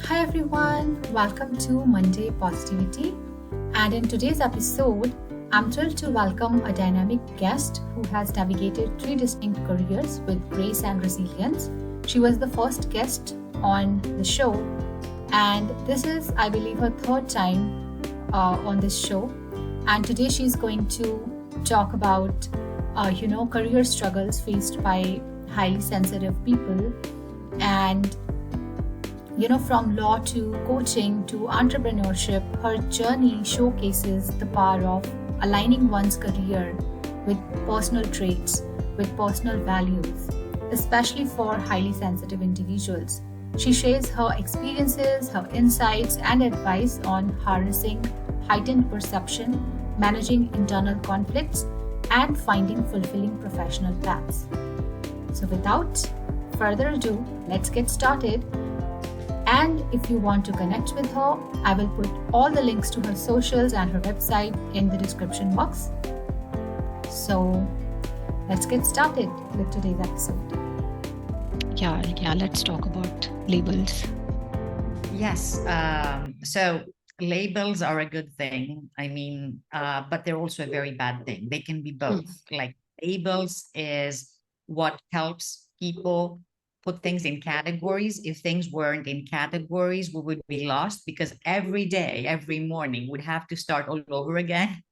Hi everyone, welcome to Monday Positivity. And in today's episode, I'm thrilled to welcome a dynamic guest who has navigated three distinct careers with grace and resilience. She was the first guest on the show, and this is, I believe, her third time on this show. And today she's going to talk about, career struggles faced by highly sensitive people and from law to coaching to entrepreneurship, her journey showcases the power of aligning one's career with personal traits, with personal values, especially for highly sensitive individuals. She shares her experiences, her insights, and advice on harnessing heightened perception, managing internal conflicts, and finding fulfilling professional paths. So, without further ado, let's get started. And if you want to connect with her, I will put all the links to her socials and her website in the description box. So let's get started with today's episode. Yeah, let's talk about labels. Yes. So labels are a good thing. But they're also a very bad thing. They can be both. Like labels is what helps people put things in categories. If things weren't in categories, we would be lost because every day, every morning, we'd have to start all over again.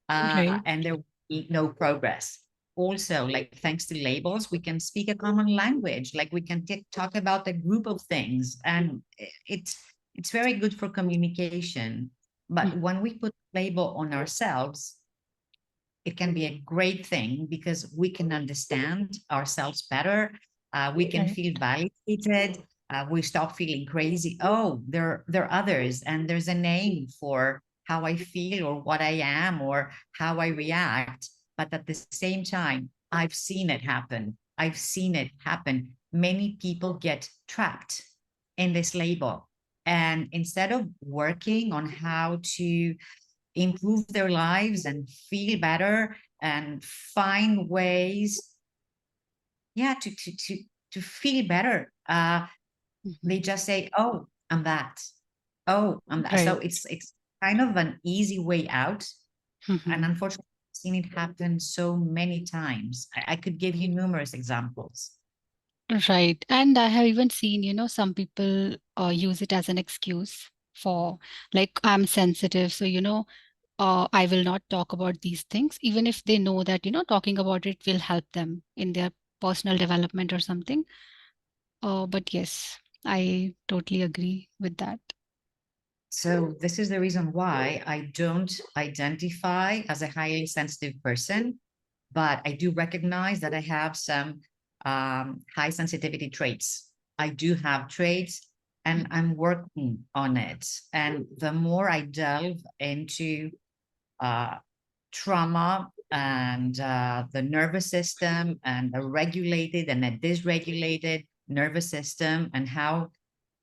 Right. And there would be no progress. Also, like thanks to labels, we can speak a common language. Like we can talk about a group of things, and it's very good for communication. But when we put label on ourselves, it can be a great thing because we can understand ourselves better. We can Right. feel validated. We stop feeling crazy. Oh, there are others, and there's a name for how I feel or what I am or how I react. But at the same time, I've seen it happen. I've seen it happen. Many people get trapped in this label. And instead of working on how to improve their lives and feel better and find ways, yeah, to feel better, they just say, oh, I'm that. Oh, I'm that. So Right. it's kind of an easy way out. And unfortunately, I've seen it happen so many times. I could give you numerous examples. Right. And I have even seen, some people use it as an excuse for, like, I'm sensitive. So, I will not talk about these things, even if they know that, talking about it will help them in their personal development or something. But yes, I totally agree with that. So this is the reason why I don't identify as a highly sensitive person, but I do recognize that I have some high sensitivity traits. I do have traits and I'm working on it. And the more I delve into uh, trauma and the nervous system and a regulated and a dysregulated nervous system and how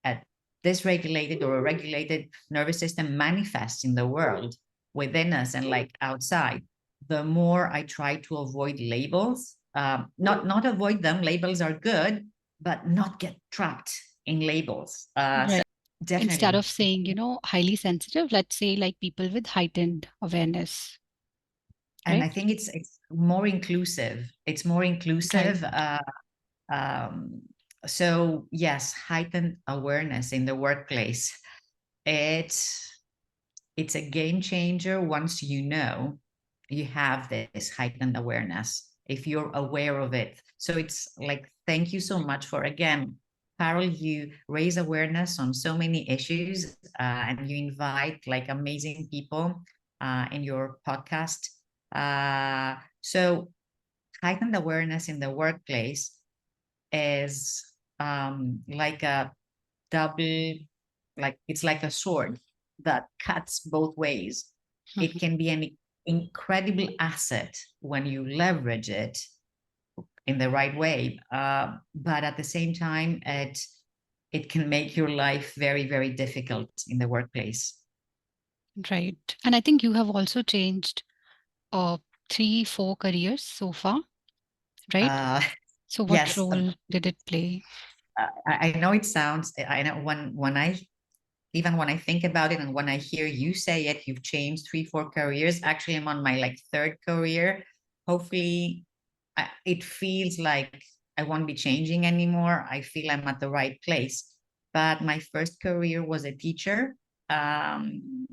a dysregulated or a regulated nervous system manifests in the world within us and like outside, the more I try to avoid labels. Not avoid them. Labels are good, but not get trapped in labels. So Right. Instead definitely. of saying, highly sensitive, let's say like people with heightened awareness, And right? I think it's more inclusive. It's more Right. inclusive. Um, so yes, heightened awareness in the workplace. It's it's a game changer once you know you have this heightened awareness. If you're aware of it, so it's like thank you so much for again, Carol. You raise awareness on so many issues, and you invite like amazing people in your podcast. So heightened awareness in the workplace is like a double, like it's like a sword that cuts both ways. It can be an incredible asset when you leverage it in the right way, but at the same time, it can make your life very, very difficult in the workplace. Right. And I think you have also changed uh, 3, 4 careers so far, right? Uh, So what yes, role did it play? I know it sounds. I know when I even when I think about it and when I hear you say it, you've changed 3, 4 careers. Actually, I'm on my like third career. Hopefully, it feels like I won't be changing anymore. I feel I'm at the right place. But my first career was a teacher. Um,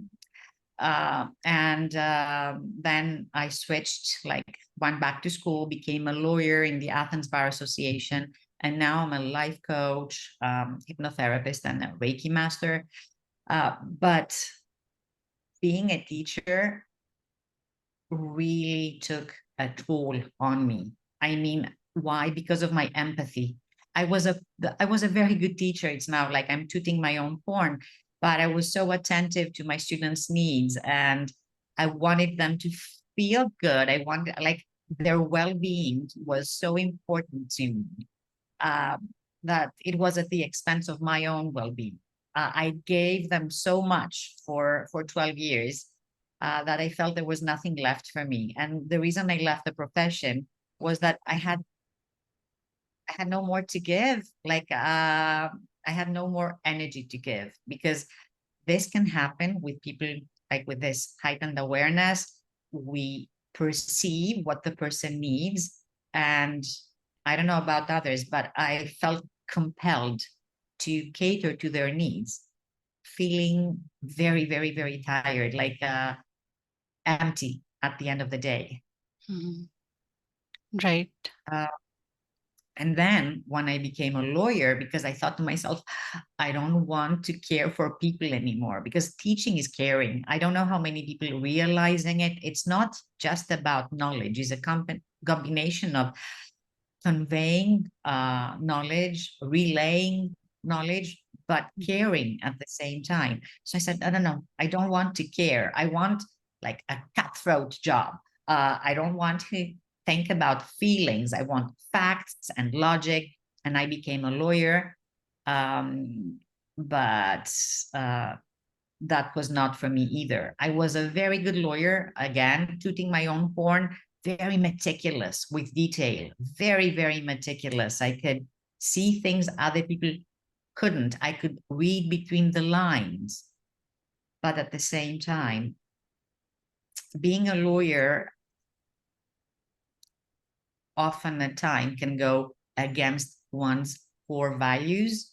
and then I switched, like went back to school, became a lawyer in the Athens Bar Association. And now I'm a life coach, hypnotherapist, and a Reiki master. But being a teacher really took a toll on me. I mean, why? Because of my empathy. I was a very good teacher. It's now like I'm tooting my own horn, but I was so attentive to my students' needs, and I wanted them to feel good. I wanted, like, their well-being was so important to me, um, that it was at the expense of my own well-being. I gave them so much for 12 years, that I felt there was nothing left for me. And the reason I left the profession was that I had no more to give. Like, I had no more energy to give, because this can happen with people like with this heightened awareness. We perceive what the person needs. And I don't know about others, but I felt compelled to cater to their needs, feeling very, very, very tired, like empty at the end of the day. Mhm. Right. Uh, And then when I became a lawyer, because I thought to myself, I don't want to care for people anymore, because teaching is caring. I don't know how many people realizing it. It's not just about knowledge. It's a combination of conveying knowledge, relaying knowledge, but caring at the same time. So I said, I don't know. I don't want to care. I want like a cutthroat job. I don't want to think about feelings. I want facts and logic. And I became a lawyer. But that was not for me either. I was a very good lawyer, again, tooting my own horn, very meticulous with detail, very, very meticulous. I could see things other people couldn't. I could read between the lines. But at the same time, being a lawyer often at time can go against one's core values.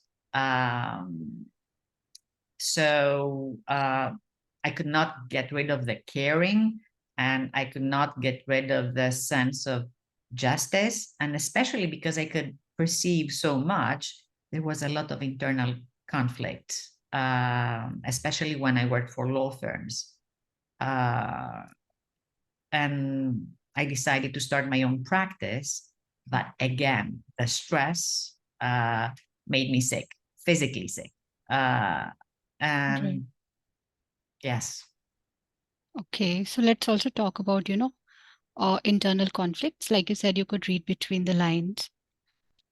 So I could not get rid of the caring, and I could not get rid of the sense of justice. And especially because I could perceive so much, there was a lot of internal conflict, especially when I worked for law firms. And I decided to start my own practice. But again, the stress made me sick, physically sick. Right. And yes, Okay. So let's also talk about, internal conflicts. Like you said, you could read between the lines.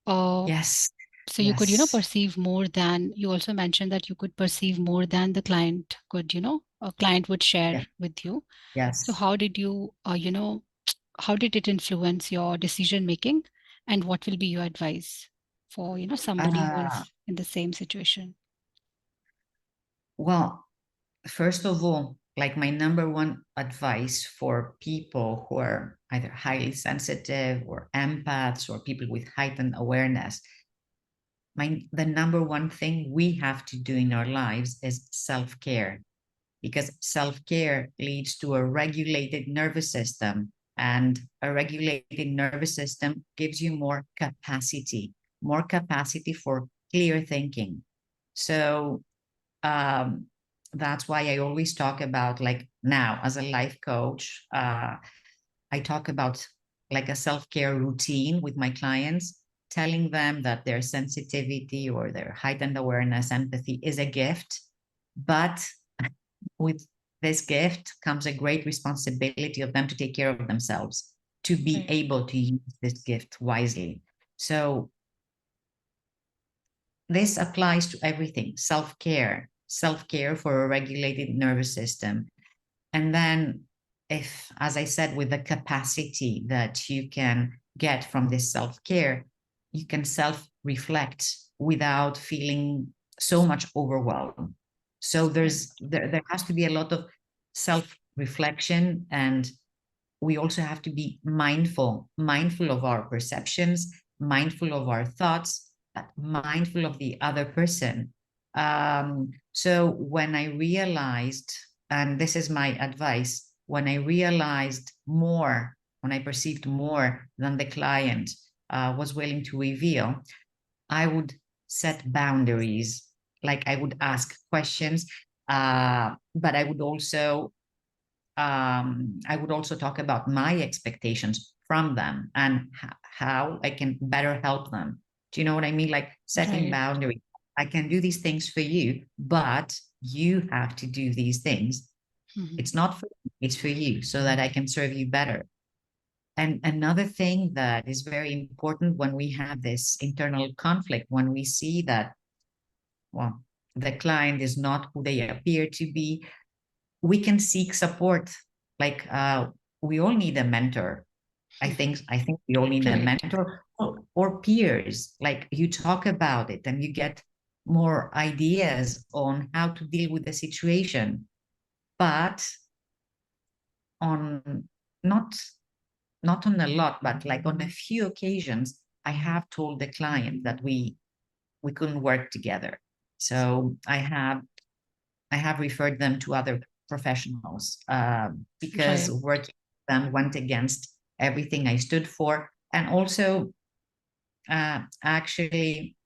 Uh, yes, so you could, yes, perceive more than, you also mentioned that you could perceive more than the client could, a client would share yeah, with you. So yes. how did you, how did it influence your decision making, and what will be your advice for, somebody who Uh, is in the same situation? well, first of all, like my number one advice for people who are either highly sensitive or empaths or people with heightened awareness, the number one thing we have to do in our lives is self-care, because self-care leads to a regulated nervous system, and a regulated nervous system gives you more capacity for clear thinking. So um, that's why I always talk about, like now as a life coach, I talk about like a self-care routine with my clients, telling them that their sensitivity or their heightened awareness, empathy is a gift, but with this gift comes a great responsibility of them to take care of themselves, to be Right. able to use this gift wisely. So this applies to everything: self-care for a regulated nervous system. And then, if, as I said, with the capacity that you can get from this self-care, you can self-reflect without feeling so much overwhelmed. So there has to be a lot of self-reflection, and we also have to be mindful of our perceptions, mindful of our thoughts, mindful of the other person. So when I realized, and this is my advice, when I realized more, when I perceived more than the client was willing to reveal, I would set boundaries. Like I would ask questions, but I would also talk about my expectations from them and how I can better help them. Do you know what I mean? Like setting Right. boundaries. I can do these things for you, but you have to do these things. Mhm. It's not for me, it's for you, so that I can serve you better. And another thing that is very important when we have this internal conflict, when we see that, well, the client is not who they appear to be, we can seek support. Like we all need a mentor. I think we all need a Right. mentor, or peers. Like you talk about it and you get more ideas on how to deal with the situation. But on not not on a lot, but like on a few occasions, I have told the client that we couldn't work together. So I have referred them to other professionals because Right. working with them went against everything I stood for, and also actually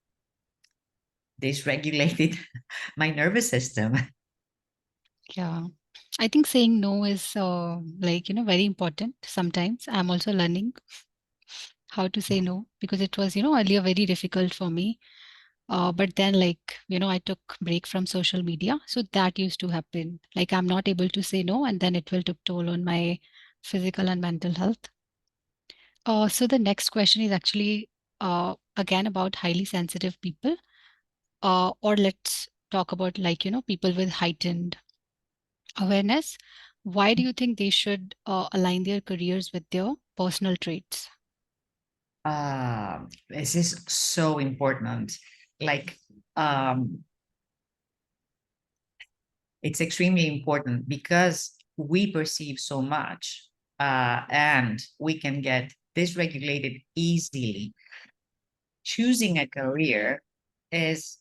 dysregulated my nervous system. Yeah. I think saying no is like, very important. Sometimes I'm also learning how to say no because it was, earlier very difficult for me. But then like, I took break from social media. So that used to happen. Like I'm not able to say no and then it will took toll on my physical and mental health. So the next question is actually again about highly sensitive people. Or let's talk about like, people with heightened awareness. Why do you think they should align their careers with their personal traits? This is so important. Like um, it's extremely important because we perceive so much, and we can get dysregulated easily. Choosing a career is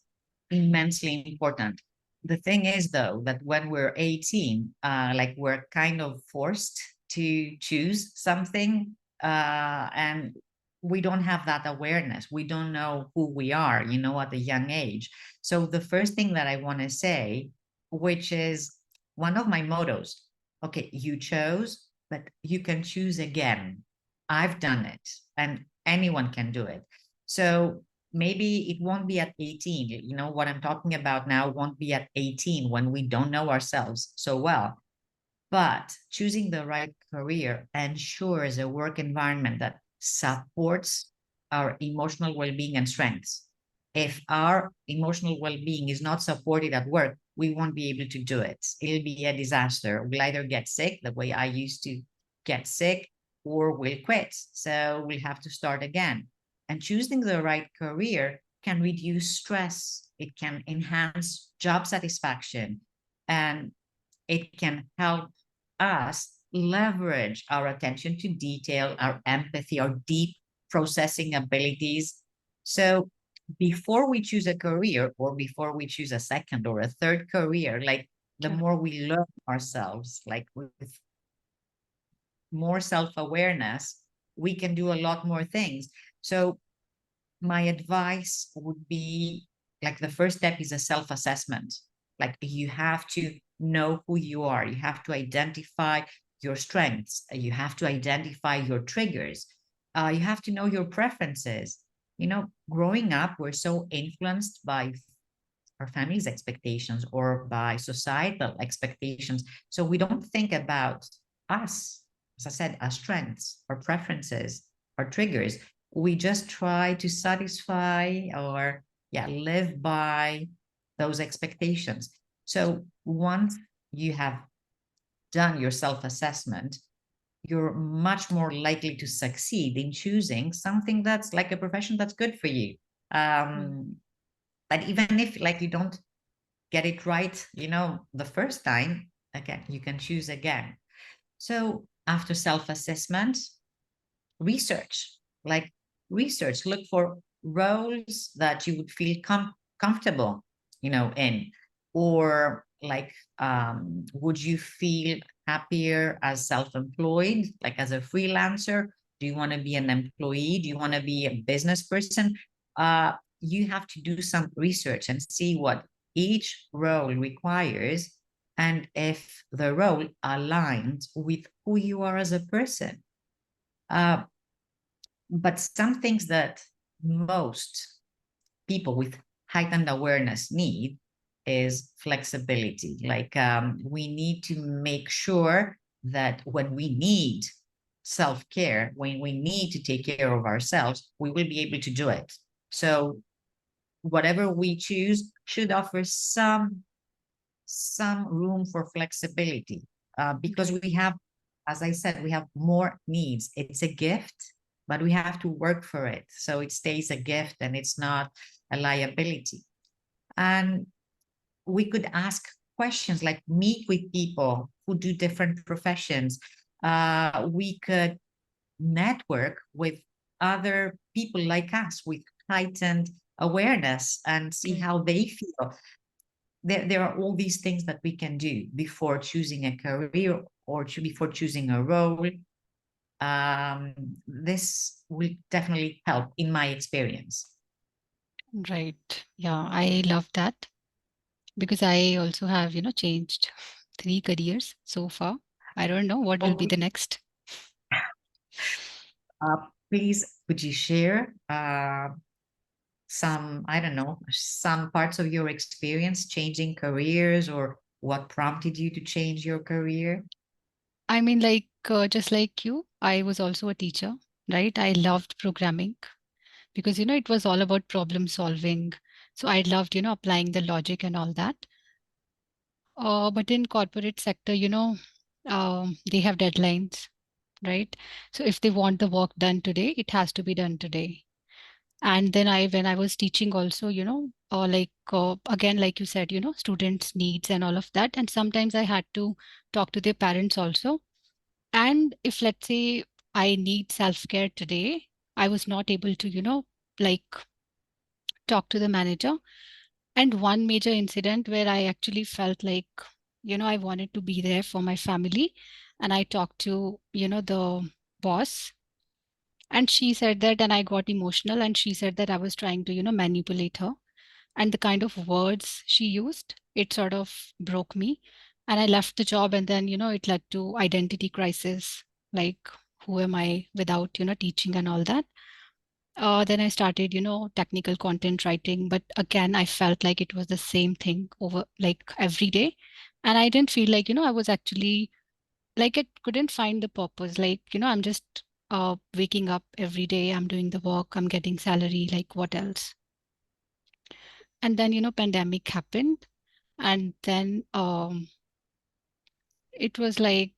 immensely important. The thing is, though, that when we're 18, like we're kind of forced to choose something, and we don't have that awareness. We don't know who we are, at a young age. So the first thing that I want to say, which is one of my mottos, okay, you chose, but you can choose again. I've done it, and anyone can do it. So maybe it won't be at 18. What I'm talking about now won't be at 18 when we don't know ourselves so well. But choosing the right career ensures a work environment that supports our emotional well-being and strengths. If our emotional well-being is not supported at work, we won't be able to do it. It'll be a disaster. We'll either get sick the way I used to get sick, or we'll quit. So we'll have to start again. And choosing the right career can reduce stress. It can enhance job satisfaction, and it can help us leverage our attention to detail, our empathy, our deep processing abilities. So before we choose a career, or before we choose a second or a third career, like the Yeah. more we learn ourselves, like with more self-awareness, we can do a lot more things. So my advice would be, like, the first step is a self-assessment. Like you have to know who you are. You have to identify your strengths. You have to identify your triggers. You have to know your preferences. Growing up, we're so influenced by our family's expectations or by societal expectations. So we don't think about us, as I said, our strengths, our preferences, our triggers. We just try to satisfy or, yeah, live by those expectations. So once you have done your self-assessment, you're much more likely to succeed in choosing something that's like a profession that's good for you. Mm. But even if, like, you don't get it right, the first time, again, you can choose again. So after self-assessment, research, like research, look for roles that you would feel comfortable, in, or like, would you feel happier as self-employed, like as a freelancer? Do you want to be an employee? Do you want to be a business person? You have to do some research and see what each role requires, and if the role aligns with who you are as a person. Uh, but some things that most people with heightened awareness need is flexibility. Like, we need to make sure that when we need self-care, when we need to take care of ourselves, we will be able to do it. So whatever we choose should offer some room for flexibility, because we have, as I said, we have more needs. It's a gift, but we have to work for it. So it stays a gift and it's not a liability. And we could ask questions, like meet with people who do different professions. We could network with other people like us with heightened awareness and see Right. how they feel. There are all these things that we can do before choosing a career or before choosing a role. This will definitely help in my experience. Right. Yeah, I love that because I also have, changed 3 careers so far. I don't know what will be Okay. the next. Please, could you share some, I don't know, some parts of your experience changing careers, or what prompted you to change your career? I mean, like, just like you, I was also a teacher, right? I loved programming because, it was all about problem solving. So I loved, applying the logic and all that. But in corporate sector, they have deadlines, right? So if they want the work done today, it has to be done today. And then when I was teaching also, again, like you said, students' needs and all of that. And sometimes I had to talk to their parents also. And if, let's say, I need self-care today, I was not able to, like talk to the manager. And one major incident where I actually felt like, I wanted to be there for my family. And I talked to, the boss, and she said that, and I got emotional, and she said that I was trying to, manipulate her. And the kind of words she used, it sort of broke me. And I left the job, and then, it led to identity crisis, like, who am I without, teaching and all that. Then I started, technical content writing, but again, I felt like it was the same thing over like every day. And I didn't feel like, I was actually like, it couldn't find the purpose. Like, I'm just waking up every day, I'm doing the work, I'm getting salary, like what else? And then, pandemic happened. And then it was like,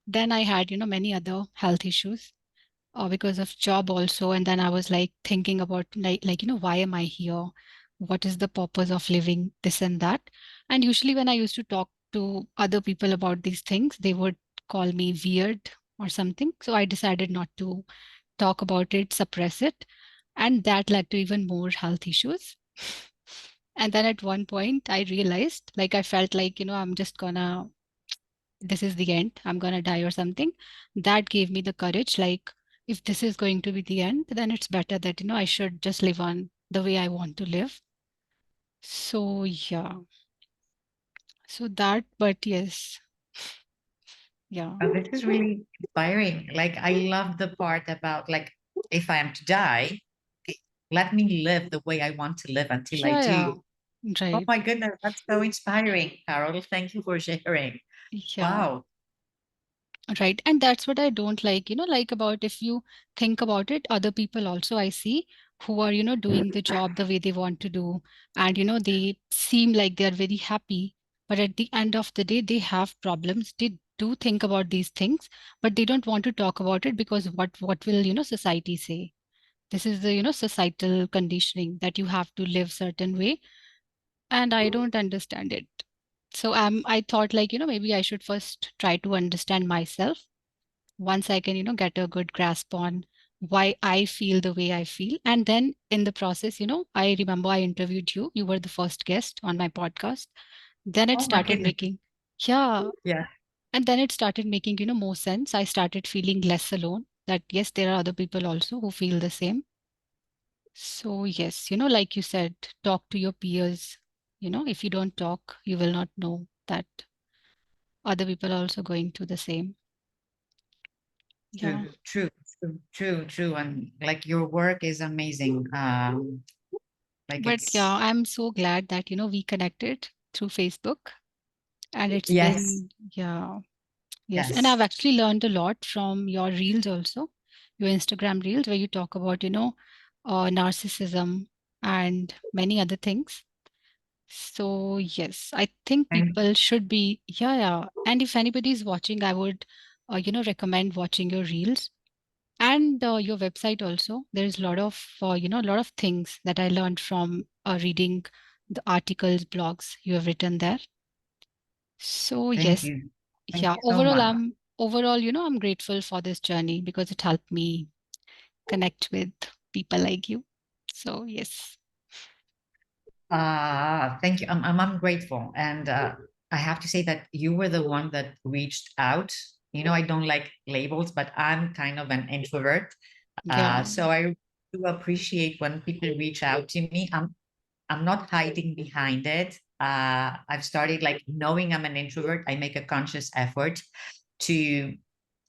then I had, many other health issues because of job also. And then I was like thinking about like, why am I here? What is the purpose of living, this and that? And usually when I used to talk to other people about these things, they would call me weird or something. So I decided not to talk about it, suppress it. And that led to even more health issues. And then at one point I realized, like, I felt like, I'm just gonna, this is the end, I'm gonna die or something. That gave me the courage, like, if this is going to be the end, then it's better that, I should just live on the way I want to live. So yeah, so that, but yes, yeah, This is really inspiring. Like, I love the part about, like, if I am to die, let me live the way I want to live until I yeah, do. yeah, Oh right, my goodness, that's so inspiring, Carol. Thank you for sharing. yeah. Wow. Right. And that's what I don't like, like about if you think about it, other people also I see who are, doing the job the way they want to do. And, they seem like they're very happy. But at the end of the day, they have problems. They do think about these things, but they don't want to talk about it because what will, society say? This is the, societal conditioning that you have to live certain way. and I don't understand it. So I thought like, maybe I should first try to understand myself. Once I can, get a good grasp on why I feel the way I feel. And then in the process, I remember I interviewed you. You were the first guest on my podcast. Then it Oh my started goodness. making, yeah. Yeah. And then it started making, more sense. I started feeling less alone, that yes, there are other people also who feel the same. So yes, like you said, talk to your peers. If you don't talk, you will not know that other people are also going through the same. Yeah. True, true, true, true, true. And like your work is amazing. Like But yeah, it's I'm so glad that, we connected through Facebook, and it's yes, been, yeah, yes. And I've yes. actually learned a lot from your reels also, your Instagram reels, where you talk about, narcissism and many other things. So yes, I think And people should be, yeah, yeah. And if anybody is watching, I would, recommend watching your reels and your website also. There is a lot of, a lot of things that I learned from reading the articles, blogs you have written there. So thank yes, you. Thank yeah. you so much. Overall, I'm grateful for this journey because it helped me connect with people like you. So yes, Thank you. I'm grateful. And I have to say that you were the one that reached out. You know, I don't like labels, but I'm kind of an introvert. yeah, So I do appreciate when people reach out to me. I'm not hiding behind it. I've started like knowing I'm an introvert. I make a conscious effort to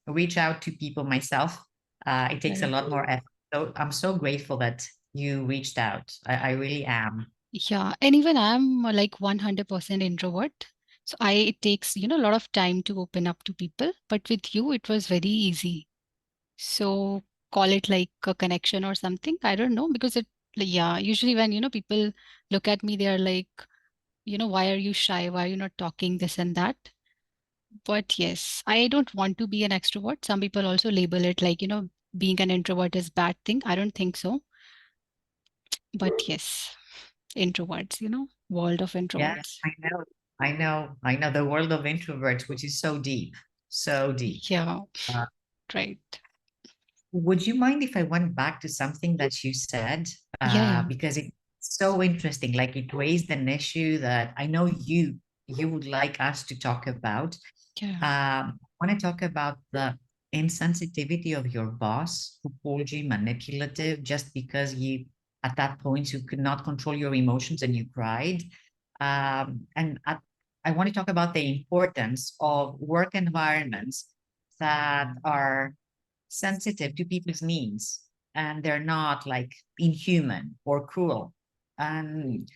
reach out to people myself. It takes a right. lot more effort. So I'm so grateful that you reached out. I really am. Yeah, and even I'm like 100% introvert. So it takes, a lot of time to open up to people, but with you, it was very easy. So call it like a connection or something. I don't know because yeah, usually when, people look at me, they're like, why are you shy? Why are you not talking this and that? But yes, I don't want to be an extrovert. Some people also label it like, being an introvert is bad thing. I don't think so. But yes, introverts, world of Yeah, introverts. I know. I know the world of introverts, which is so deep, so deep. Yeah, Uh, right. would you mind if I went back to something that you said? Yeah, yeah, Because it's so interesting. Like it raised an issue that I know you would like us to talk about. yeah, I want to talk about the insensitivity of your boss who called you manipulative just because you, at that point, you could not control your emotions and you cried. I want to talk about the importance of work environments that are sensitive to people's needs and they're not like inhuman or cruel. And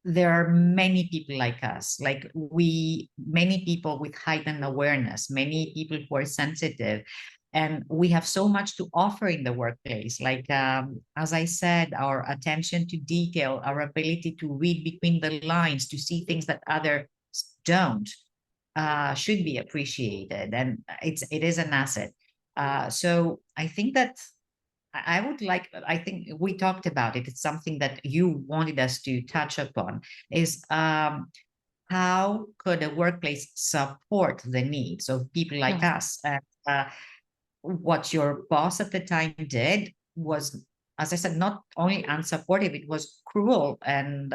there are many people like us, like many people with heightened awareness, many people who are sensitive, and we have so much to offer in the workplace. Like, as I said, our attention to detail, our ability to read between the lines, to see things that others don't, should be appreciated, and it is an asset. So I think that I would like, I think we talked about it. It's something that you wanted us to touch upon is how could a workplace support the needs of people like yeah, us? And what your boss at the time did was, as I said, not only unsupportive, it was cruel. And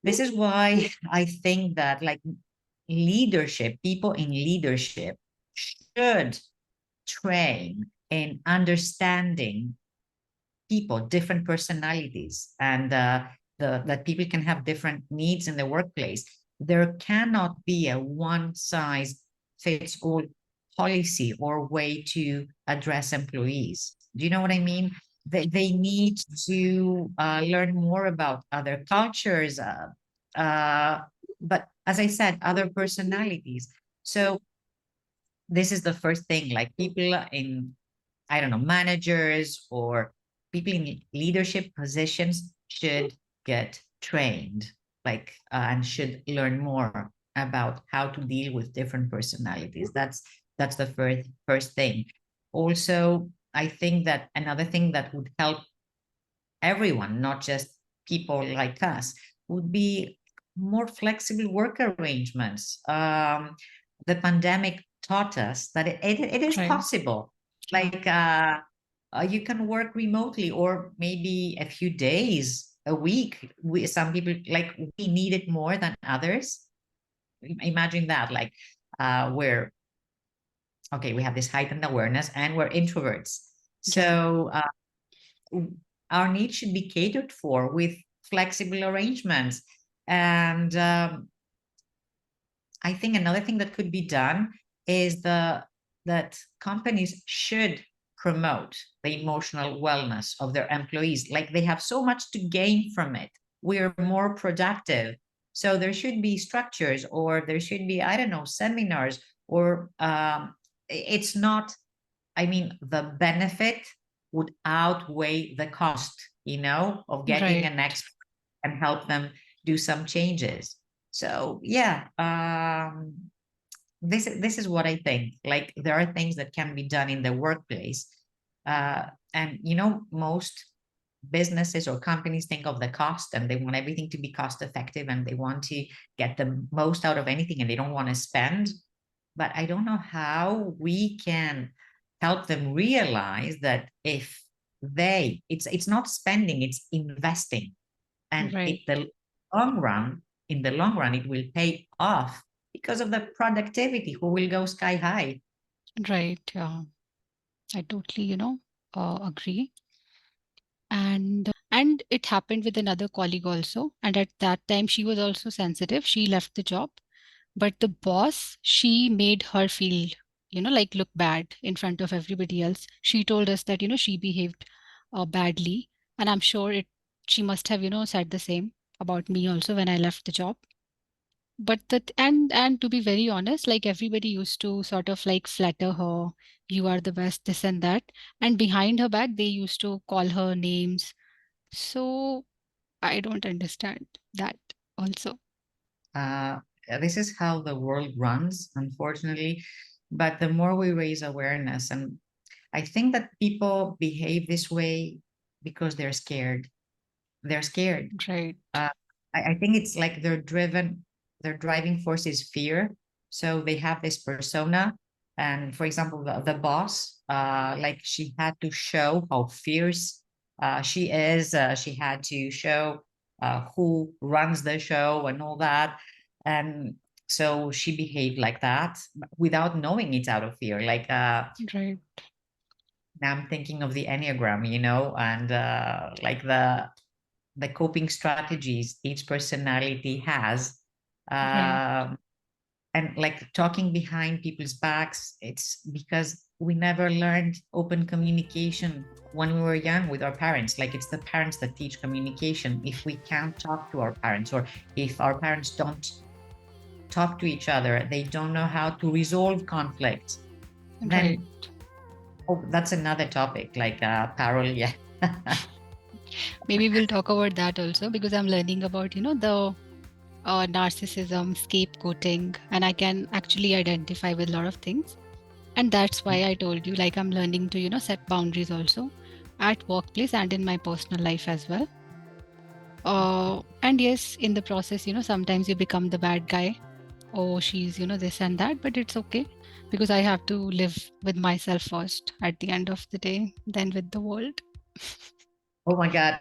this is why I think that like leadership, people in leadership should train in understanding people, different personalities, and that people can have different needs in the workplace. There cannot be a one size fits all policy or way to address employees. Do you know what I mean? They need to learn more about other cultures, uh, but as I said, other personalities. So this is the first thing, like people in, I don't know, managers or people in leadership positions should get trained, like, and should learn more about how to deal with different personalities. That's the first thing. Also, I think that another thing that would help everyone, not just people like us would be more flexible work arrangements. The pandemic taught us that it is Right. possible. Yeah. Like you can work remotely, or maybe a few days a week. Some people, like, we need it more than others. Imagine that, like, we're okay, we have this heightened awareness and we're introverts. Right. So our needs should be catered for with flexible arrangements. And I think another thing that could be done is that companies should promote the emotional wellness of their employees. Like, they have so much to gain from it. We're more productive. So there should be structures, or there should be, I don't know, seminars, or it's not, I mean, the benefit would outweigh the cost, of getting Right. an expert and help them do some changes. So yeah, this is what I think. Like, there are things that can be done in the workplace, and most businesses or companies think of the cost, and they want everything to be cost effective, and they want to get the most out of anything, and they don't want to spend. But I don't know how we can help them realize that if it's not spending, it's investing, and Right. long run in the long run, it will pay off because of the productivity who will go sky high. Right. Yeah. I totally, agree. And it happened with another colleague also. And at that time, she was also sensitive. She left the job, but the boss, she made her feel, like look bad in front of everybody else. She told us that, she behaved badly. And I'm sure she must have, said the same about me also when I left the job. But and to be very honest, like everybody used to sort of like flatter her, you are the best, this and that. And behind her back, they used to call her names. So I don't understand that also. uh, this is how the world runs, unfortunately. But the more we raise awareness, and I think that people behave this way because they're scared. They're scared. Right. uh, I think it's like their driving force is fear. So they have this persona. And for example, the boss, like, she had to show how fierce she is. She had to show who runs the show and all that. And so she behaved like that without knowing it's out of fear. Like, Right. now I'm thinking of the Enneagram, and like the coping strategies each personality has. Right. um, and like talking behind people's backs, it's because we never learned open communication when we were young with our parents. Like, it's the parents that teach communication. If we can't talk to our parents, or if our parents don't talk to each other, they don't know how to resolve conflict, Right. then, oh, that's another topic, like, Parol, yeah. Maybe we'll talk about that also because I'm learning about, the narcissism, scapegoating, and I can actually identify with a lot of things. And that's why I told you, like, I'm learning to, set boundaries also at workplace and in my personal life as well. And yes, in the process, sometimes you become the bad guy. Oh, she's, this and that, but it's okay because I have to live with myself first at the end of the day, then with the world. Oh my God,